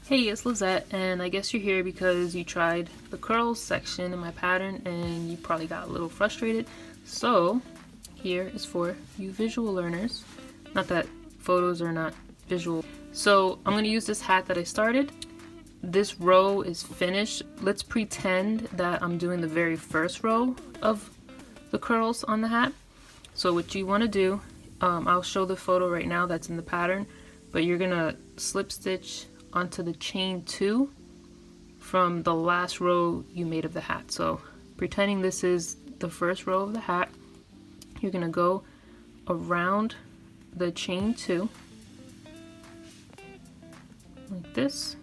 Hey, it's Lizette, and I guess you're here because you tried the curls section in my pattern and you probably got a little frustrated. So here is for you visual learners. Not that photos are not visual. So I'm going to use this hat that I started. This row is finished. Let's pretend that I'm doing the very first row of the curls on the hat. So what you want to do, I'll show the photo right now that's in the pattern, but you're going to slip stitch onto the chain 2 from the last row you made of the hat. So pretending this is the first row of the hat, you're going to go around the chain 2 like this,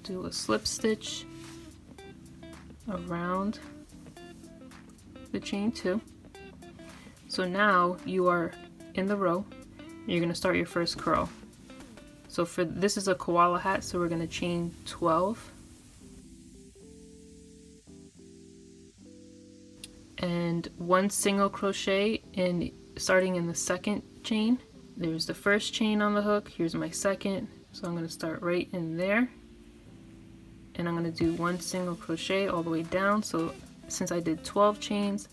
do a slip stitch around the chain 2. So now you are in the row. You're going to start your first curl. So for this is a koala hat, so we're going to chain 12 and 1 single crochet in starting in the second chain. There's the first chain on the hook, here's my second, so I'm going to start right in there and I'm going to do 1 single crochet all the way down. So since I did 12 chains,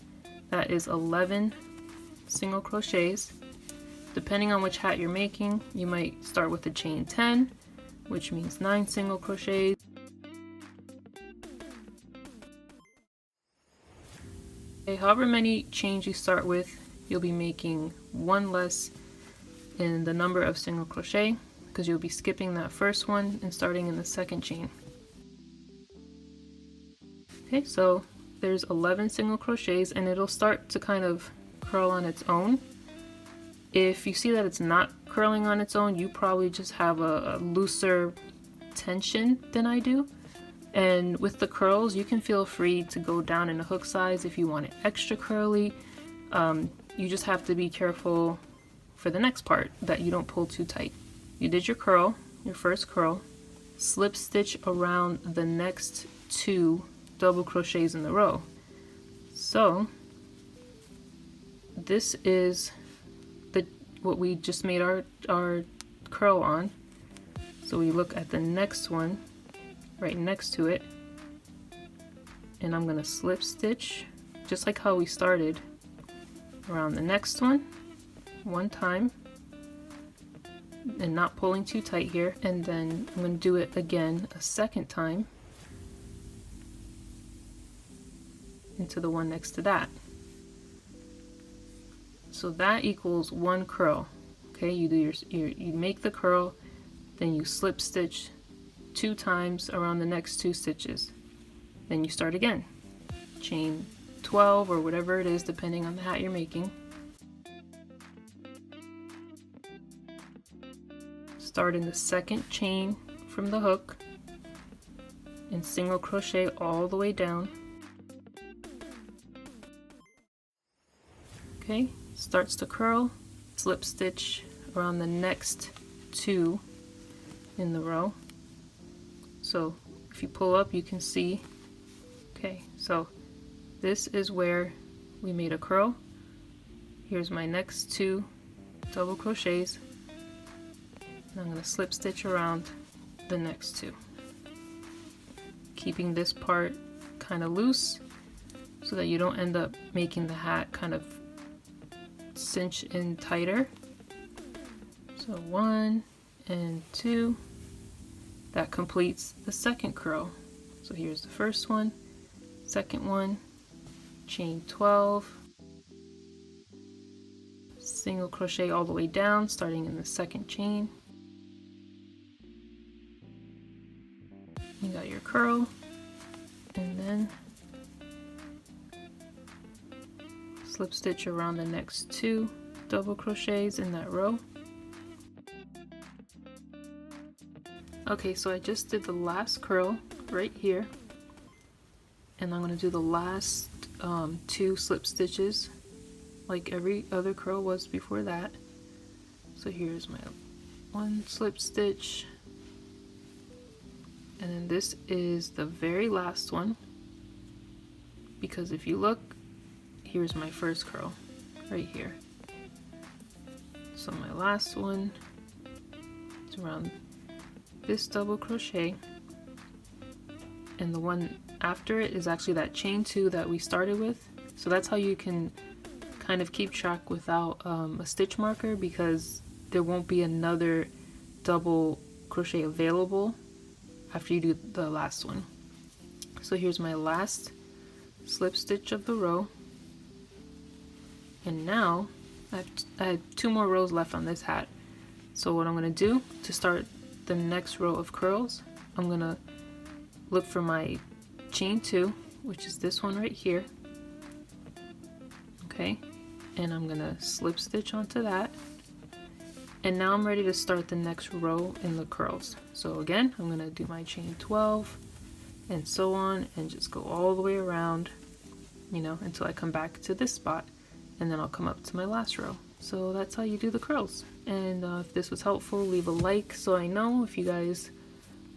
that is 11 single crochets. Depending on which hat you're making, you might start with the chain 10, which means 9 single crochets. Okay, however many chains you start with, you'll be making 1 less in the number of single crochet because you'll be skipping that first one and starting in the second chain. Okay, so there's 11 single crochets and it'll start to kind of curl on its own. If you see that it's not curling on its own, you probably just have a looser tension than I do. And with the curls, you can feel free to go down in a hook size if you want it extra curly. You just have to be careful for the next part that you don't pull too tight. You did your curl, your first curl, slip stitch around the next 2 double crochets in the row. So this is what we just made our curl on. So we look at the next one right next to it and I'm going to slip stitch just like how we started around the next one time and not pulling too tight here, and then I'm going to do it again a second time into the one next to that. So that equals 1 curl. Okay, you do you make the curl, then you slip stitch 2 times around the next 2 stitches. Then you start again. Chain 12 or whatever it is depending on the hat you're making. Start in the second chain from the hook and single crochet all the way down. Okay, starts to curl, slip stitch around the next 2 in the row. So if you pull up, you can see. Okay, so this is where we made a curl. Here's my next 2 double crochets, and I'm going to slip stitch around the next 2, keeping this part kind of loose so that you don't end up making the hat kind of cinch in tighter. So 1 and 2, that completes the second curl. So here's the first one, second one, chain 12, single crochet all the way down starting in the second chain. You got your curl, and then slip stitch around the next 2 double crochets in that row. Okay, so I just did the last curl right here, and I'm going to do the last 2 slip stitches like every other curl was before that. So here's my 1 slip stitch, and then this is the very last one, because if you look, here's my first curl right here. So my last one is around this double crochet, and the one after it is actually that chain 2 that we started with. So that's how you can kind of keep track without a stitch marker, because there won't be another double crochet available after you do the last one. So here's my last slip stitch of the row, and now I have 2 more rows left on this hat. So what I'm going to do to start the next row of curls, I'm going to look for my chain 2, which is this one right here. Okay, and I'm going to slip stitch onto that. And now I'm ready to start the next row in the curls. So again, I'm going to do my chain 12 and so on, and just go all the way around, you know, until I come back to this spot, and then I'll come up to my last row. So that's how you do the curls. And if this was helpful, leave a like so I know if you guys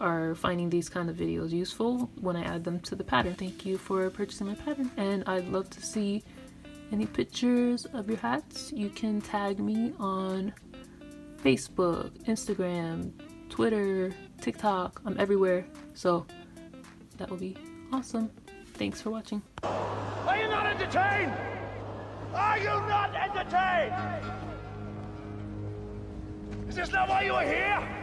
are finding these kind of videos useful when I add them to the pattern. Thank you for purchasing my pattern, and I'd love to see any pictures of your hats. You can tag me on Facebook, Instagram, Twitter, TikTok. I'm everywhere, so that would be awesome. Thanks for watching. Are you not entertained? Are you not entertained? Is this not why you are here?